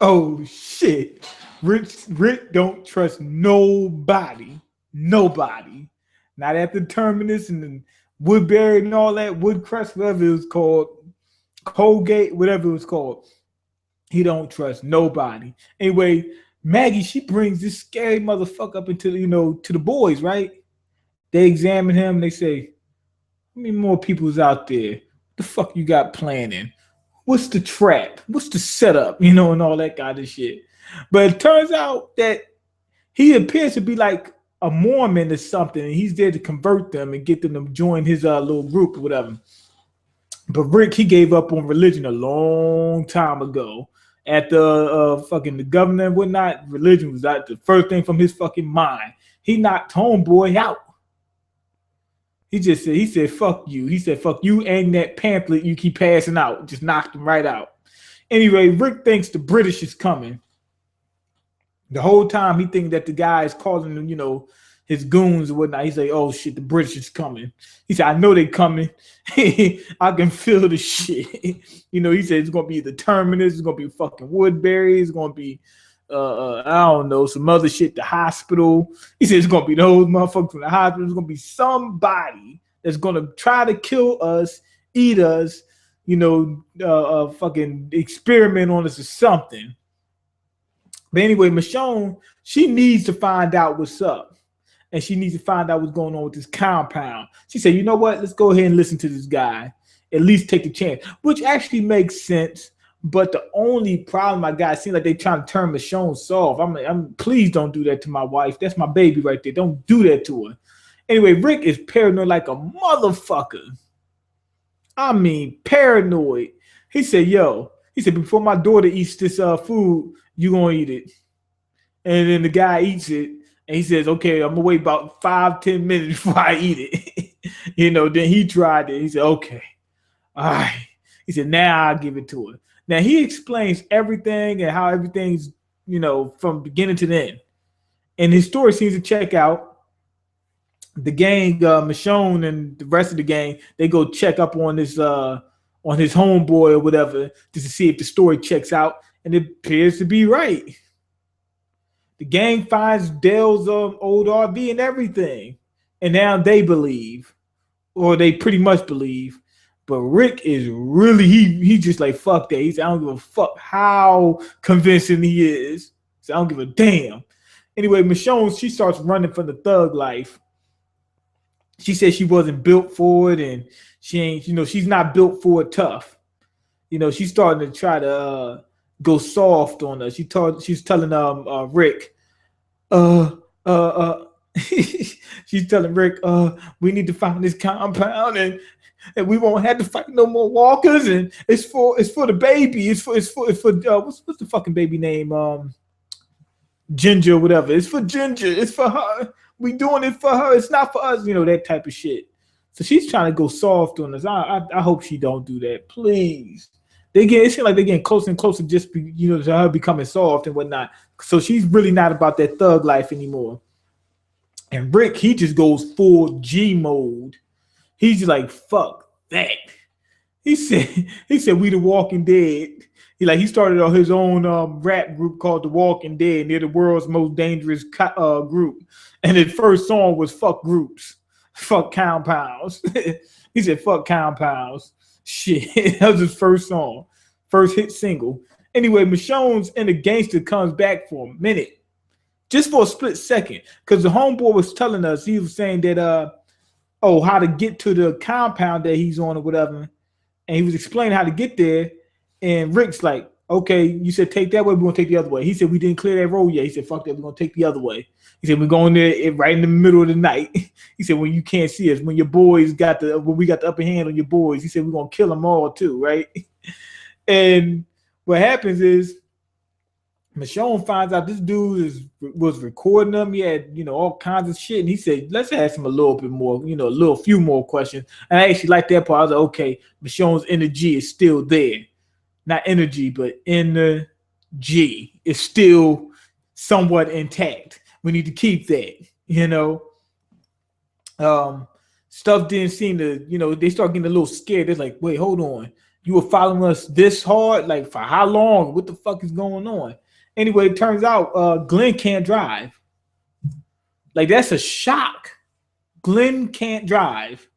Oh shit. Rick don't trust nobody. Nobody. Not at the terminus and then Woodbury and all that, Woodcrest, whatever it was called, Colgate, whatever it was called. He don't trust nobody. Anyway, Maggie, she brings this scary motherfucker up into to the boys, right? They examine him. They say, "How many more people's out there? What the fuck you got planning? What's the trap? What's the setup? And all that kind of shit." But it turns out that he appears to be like a Mormon or something, and he's there to convert them and get them to join his little group or whatever. But Rick, he gave up on religion a long time ago. At the fucking the governor and whatnot, religion was like the first thing from his fucking mind. He knocked homeboy out. He said, fuck you. He said, fuck you and that pamphlet you keep passing out. Just knocked him right out. Anyway, Rick thinks the British is coming. The whole time he thinks that the guy is calling him, his goons or whatnot. He's like, oh shit, the British is coming. He said, I know they coming. I can feel the shit. He said it's gonna be the terminus, it's gonna be fucking Woodbury, it's gonna be I don't know, some other shit, the hospital. He said it's gonna be those motherfuckers from the hospital. It's gonna be somebody that's gonna try to kill us, eat us, fucking experiment on us or something. But anyway, Michonne, she needs to find out what's up. And she needs to find out what's going on with this compound. She said, you know what? Let's go ahead and listen to this guy. At least take the chance. Which actually makes sense. But the only problem I got, it seems like they trying to turn Michonne soft. Please don't do that to my wife. That's my baby right there. Don't do that to her. Anyway, Rick is paranoid like a motherfucker. I mean, paranoid. He said, before my daughter eats this food, you gonna eat it. And then the guy eats it, and he says, okay, I'm gonna wait about 5-10 minutes before I eat it. Then he tried it. He said, okay. All right. He said, now I'll give it to her. Now he explains everything and how everything's, from beginning to the end. And his story seems to check out. The gang, Michonne and the rest of the gang, they go check up on this on his homeboy or whatever, just to see if the story checks out, and it appears to be right. The gang finds Dale's old RV and everything, and now they believe, or they pretty much believe. But Rick is really he just like fuck that. He said, I don't give a fuck how convincing he is. So I don't give a damn. Anyway, Michonne, she starts running from the thug life. She said she wasn't built for it, and she ain't, she's not built for it tough. She's starting to try to go soft on her. She's telling Rick, she's telling Rick, we need to find this compound and we won't have to fight no more walkers, and it's for the baby. It's for what's the fucking baby name? Ginger, whatever. It's for Ginger. It's for her. We doing it for her. It's not for us, that type of shit. So she's trying to go soft on us. I hope she don't do that. Please. It seems like they're getting closer and closer just to her becoming soft and whatnot. So she's really not about that thug life anymore. And Rick, he just goes full G mode. He's just like, fuck that. He said we the Walking Dead. He started on his own rap group called The Walking Dead, and they're the world's most dangerous group. And his first song was fuck groups. Fuck compounds. He said fuck compounds. Shit. That was his first song. First hit single. Anyway, Michonne's in the gangster comes back for a minute. Just for a split second. Because the homeboy was telling us, he was saying that how to get to the compound that he's on or whatever. And he was explaining how to get there. And Rick's like, okay, you said take that way, we're going to take the other way. He said, we didn't clear that road yet. He said, fuck that, we're going to take the other way. He said, we're going there right in the middle of the night. He said, when you can't see us, when we got the upper hand on your boys, he said, we're going to kill them all too, right? And what happens is, Michonne finds out this dude was recording them. He had, all kinds of shit. And he said, let's ask him a little bit more, a few more questions. And I actually like that part. I was like, okay, Michonne's energy is still there. Not energy, but energy is still somewhat intact. We need to keep that, Stuff didn't seem to, they start getting a little scared. They're like, wait, hold on. You were following us this hard? Like, for how long? What the fuck is going on? Anyway, it turns out Glenn can't drive. Like, that's a shock. Glenn can't drive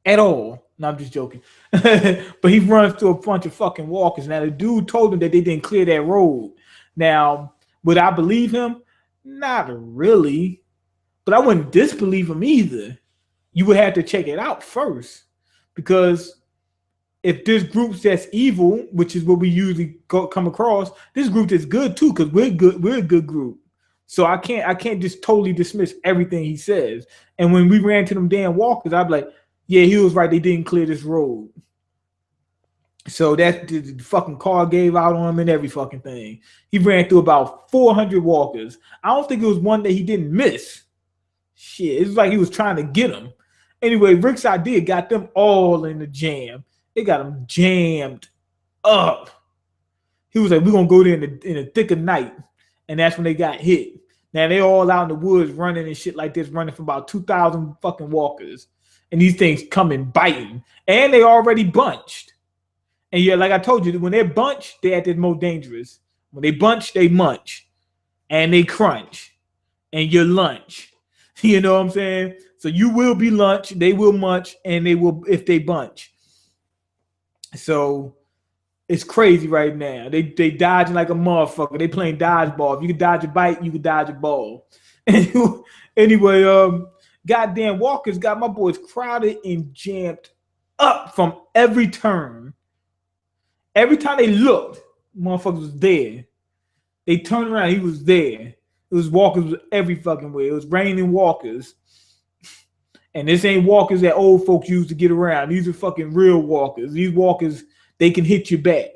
at all. No, I'm just joking. But he runs through a bunch of fucking walkers. Now, the dude told him that they didn't clear that road. Now, would I believe him? Not really. But I wouldn't disbelieve him either. You would have to check it out first. Because if there's groups that's evil, which is what we usually come across, this group is good too, because we're good. We're a good group. So I can't just totally dismiss everything he says. And when we ran to them damn walkers, I'd be like, yeah, he was right. They didn't clear this road. So that the fucking car gave out on him and every fucking thing. He ran through about 400 walkers. I don't think it was one that he didn't miss. Shit, it was like he was trying to get them. Anyway, Rick's idea got them all in the jam. It got them jammed up. He was like, we're going to go there in the thick of night. And that's when they got hit. Now, they all out in the woods running and shit like this, running from about 2,000 fucking walkers. And these things coming biting. And they already bunched. And yeah, like I told you, when they're bunched, they're at their most dangerous. When they bunch, they munch. And they crunch. And you lunch. You know what I'm saying? So you will be lunch, they will munch, and they will if they bunch. So it's crazy right now. They dodging like a motherfucker. They playing dodgeball. If you can dodge a bite, you can dodge a ball. Anyway, goddamn walkers got my boys crowded and jammed up from every turn. Every time they looked, motherfuckers was there. They turned around, he was there. It was walkers every fucking way. It was raining walkers. And this ain't walkers that old folks use to get around. These are fucking real walkers. These walkers, they can hit you back.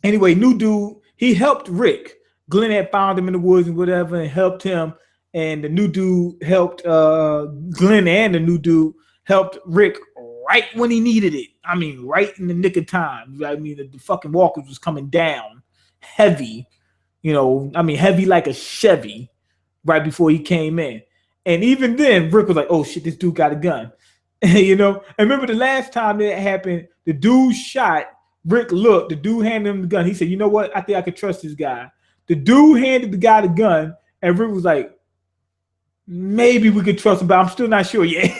Anyway, new dude, he helped Rick. Glenn had found him in the woods and whatever and helped him. And the new dude helped Glenn, and the new dude helped Rick right when he needed it. I mean, right in the nick of time. I mean, the fucking walkers was coming down heavy. You know, I mean, heavy like a Chevy right before he came in. And even then, Rick was like, oh, shit, this dude got a gun. You know, and remember the last time that happened, the dude shot, Rick looked, the dude handed him the gun. He said, you know what? I think I could trust this guy. The dude handed the guy the gun, and Rick was like, maybe we could trust him, but I'm still not sure yet.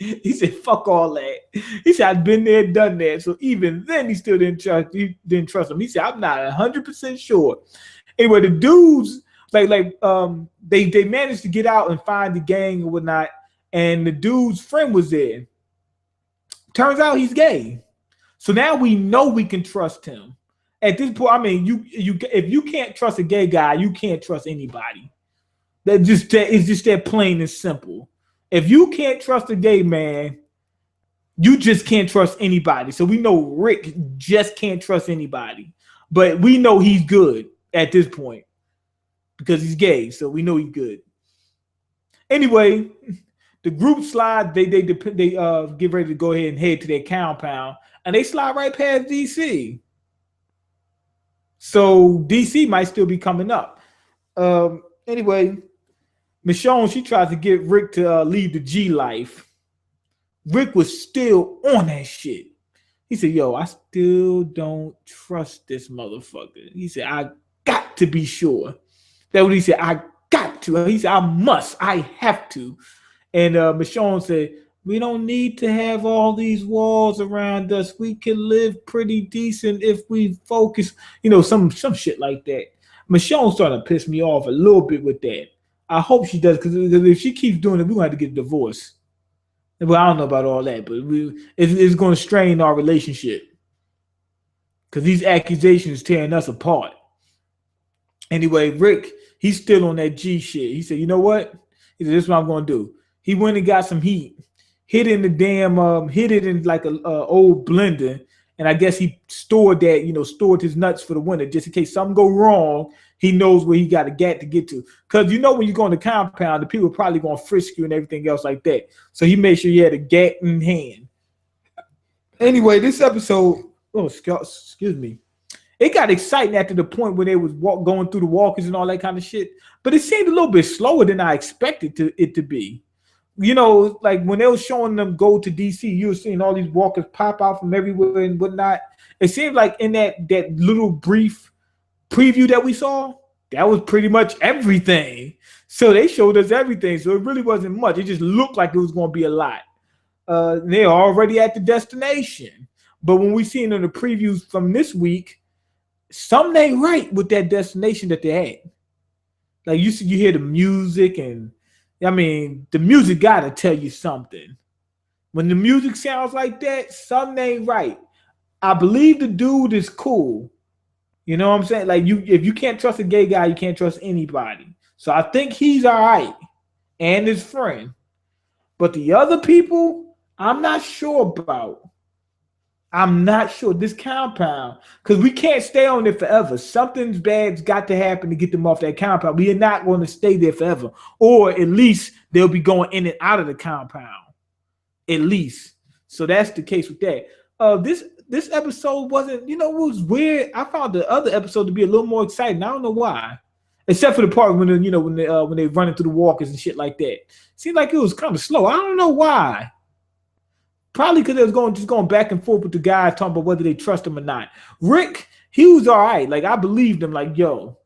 He said, fuck all that. He said, I've been there, done that. So even then, he still didn't trust him. He said, I'm not 100% sure. Anyway, the dudes, they managed to get out and find the gang or whatnot, and the dude's friend was there. Turns out he's gay. So now we know we can trust him. At this point, I mean, if you can't trust a gay guy, you can't trust anybody. It's just that plain and simple. If you can't trust a gay man, you just can't trust anybody. So we know Rick just can't trust anybody. But we know he's good at this point because he's gay. So we know he's good. Anyway, the group slide, they get ready to go ahead and head to their compound, and they slide right past DC. So DC might still be coming up. Anyway, Michonne, she tries to get Rick to leave the G life. Rick was still on that shit. He said, yo, I still don't trust this motherfucker. He said, I got to be sure. That's what he said. I got to. He said, I must. I have to. And Michonne said, we don't need to have all these walls around us. We can live pretty decent if we focus, you know, some shit like that. Michonne's starting to piss me off a little bit with that. I hope she does, because if she keeps doing it, we're going to have to get a divorce. Well, I don't know about all that, but it's going to strain our relationship because these accusations tearing us apart. Anyway, Rick, he's still on that G shit. He said, you know what? He said, this is what I'm going to do. He went and got some heat, hid it in like a old blender, and I guess he stored his nuts for the winter just in case something go wrong. He knows where he got a gat to get to. Because you know when you go in the compound, the people are probably going to frisk you and everything else like that. So he made sure he had a gat in hand. Anyway, this episode, excuse me, it got exciting after the point where they was going through the walkers and all that kind of shit. But it seemed a little bit slower than I expected it to be. you know, like when they were showing them go to DC, you were seeing all these walkers pop out from everywhere and whatnot. It seemed like in that little brief preview that we saw, that was pretty much everything. So they showed us everything. So it really wasn't much. It just looked like it was going to be a lot. They're already at the destination. But when we seen in the previews from this week, something ain't right with that destination that they had. Like you hear the music, and I mean, the music gotta tell you something. When the music sounds like that, something ain't right. I believe the dude is cool. You know what I'm saying? Like if you can't trust a gay guy, you can't trust anybody. So I think he's all right, and his friend. But the other people, I'm not sure about. I'm not sure this compound, because we can't stay on it forever. Something's bad's got to happen to get them off that compound. We are not going to stay there forever, or at least they'll be going in and out of the compound, at least. So that's the case with that. This episode wasn't, it was weird. I found the other episode to be a little more exciting. I don't know why, except for the part when they running through the walkers and shit like that. Seemed like it was kind of slow. I don't know why. Probably because they was just going back and forth with the guys talking about whether they trust him or not. Rick, he was all right. Like, I believed him. Like, yo,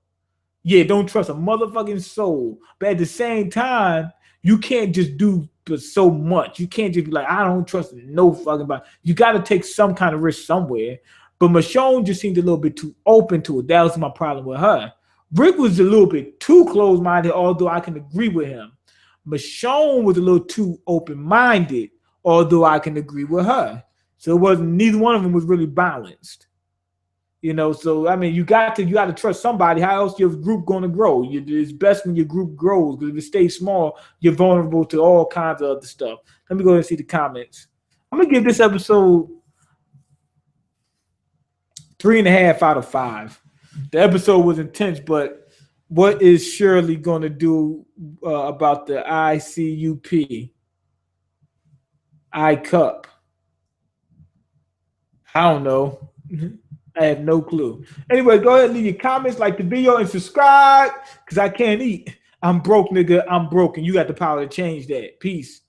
yeah, don't trust a motherfucking soul. But at the same time, you can't just do so much. You can't just be like, I don't trust no fucking body. You got to take some kind of risk somewhere. But Michonne just seemed a little bit too open to it. That was my problem with her. Rick was a little bit too closed-minded, although I can agree with him. Michonne was a little too open-minded, although I can agree with her. So it wasn't, neither one of them was really balanced. So I mean, you got to trust somebody. How else your group going to grow? It's best when your group grows, because if it stays small, you're vulnerable to all kinds of other stuff. Let me go ahead and see the comments. I'm gonna give this episode 3.5 out of 5. The episode was intense, but what is Shirley going to do about the ICUP? I-Cup. I don't know. I have no clue. Anyway, go ahead and leave your comments, like the video, and subscribe, because I can't eat. I'm broke, nigga. I'm broken. You got the power to change that. Peace.